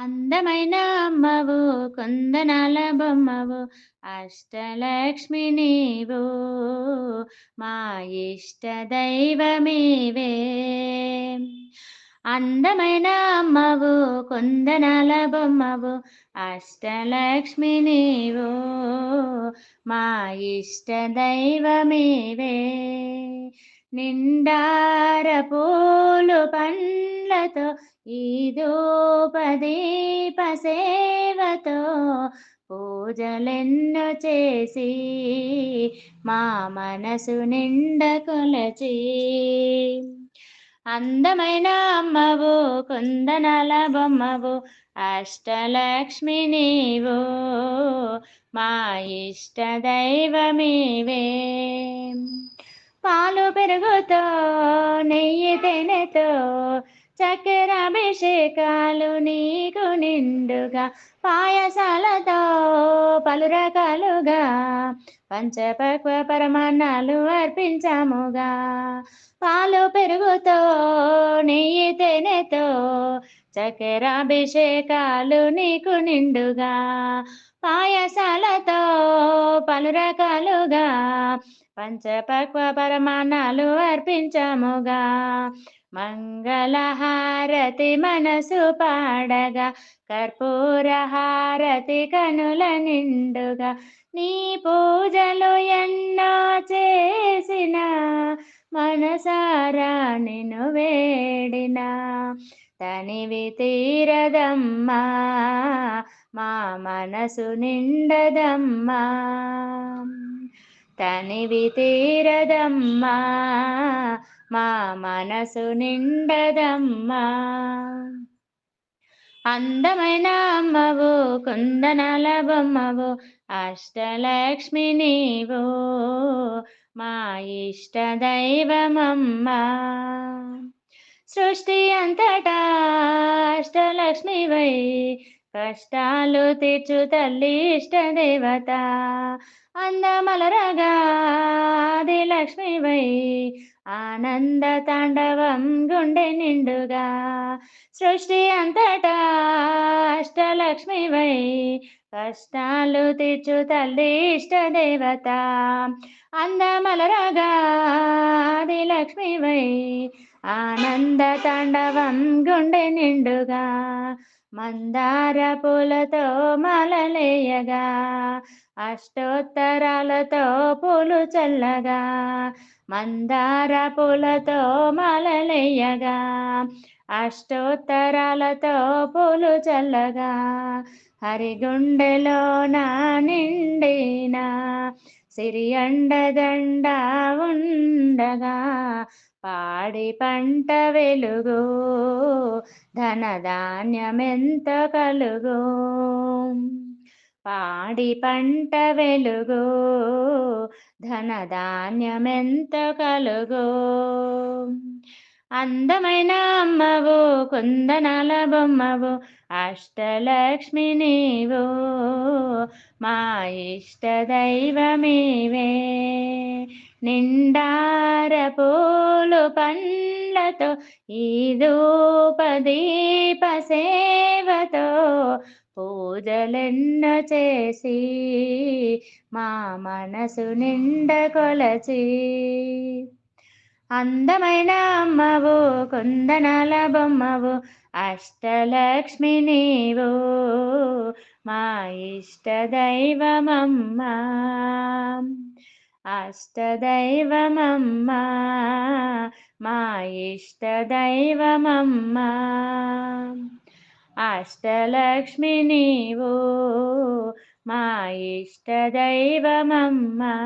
అందమైన అమ్మవు కొందనాల బొమ్మవు అష్టలక్ష్మి నీవు మా ఇష్ట దైవమీవే. అందమైన అమ్మవు కొందనాల బొమ్మవు అష్టలక్ష్మి నీవు మా ఇష్ట దైవమీవే. నిండార పూలు పండ్లతో ఈ ధూపదీప సేవతో పూజలెన్నో చేసి మా మనసు నిండ కొలచి. అందమైన అమ్మవు కుందనాల బొమ్మవు అష్టలక్ష్మి నీవు మా ఇష్ట దైవమీవే. పాలు పెరుగుతో నెయ్యి తేనెతో చక్కెరాభిషేకాలు నీకు నిండుగా పాయసాలతో పలు రకాలుగా పంచపక్వ పరమాన్నాలు అర్పించాముగా. పాలు పెరుగుతో నెయ్యి తేనెతో చక్కెరాభిషేకాలు నీకు నిండుగా పాయసాలతో పలు రకాలుగా పంచపక్వ పరమాన్నాలు అర్పించముగా. మంగళహారతి మనసు పాడగా కర్పూర హారతి కనుల నిండుగా నీ పూజలు ఎన్నో చేసిన మనసారా నిన్ను వేడిన తనివి తీరదమ్మా మా మనసు నిండదమ్మా. తనివి తీరదమ్మా మా మనసు నిండదమ్మా. అందమైన అమ్మవు కుందనాల బొమ్మవు అష్టలక్ష్మి నీవు మా ఇష్ట దైవమమ్మా. సృష్టి అంతటా అష్టలక్ష్మివై కష్టాలు తీర్చు తల్లి ఇష్ట దేవత. అందమలరగా ఆదిలక్ష్మివై ఆనంద తాండవం గుండె నిండుగా. సృష్టి అంతటా అష్టలక్ష్మివై కష్టాలు తీర్చు తల్లి ఇష్ట దేవత. అందమలరగా ఆదిలక్ష్మివై ఆనంద తాండవం గుండె నిండుగా. మందార పూలతో మాలలేయగా అష్టోత్తరాలతో పూలు చల్లగా. మందార పూలతో మాలలేయగా అష్టోత్తరాలతో పూలు చల్లగా. హరిగుండెలో నా నిండిన సిరి అండదండ ఉండగా పాడి పంట వెలుగు ధనధాన్యమెంత కలుగు. పాడి పంట వెలుగు ధనధాన్యమెంత కలుగు. అందమైన అమ్మవు కుందనాల బొమ్మవు అష్టలక్ష్మి నీవు మా ఇష్ట దైవమీవే. నిండార పూలు పండ్లతో ఈ ధూపదీప సేవతో పూజలెన్నో చేసి మా మనసు నిండ కొలచి. అందమైన అమ్మవు కుందనాల బొమ్మవు అష్టలక్ష్మి నీవు మా ఇష్ట దైవమమ్మా. అష్టదైవమమ్మా మా ఇష్ట దైవమమ్మా. అష్టలక్ష్మి నీవు మా ఇష్ట దైవమమ్మా.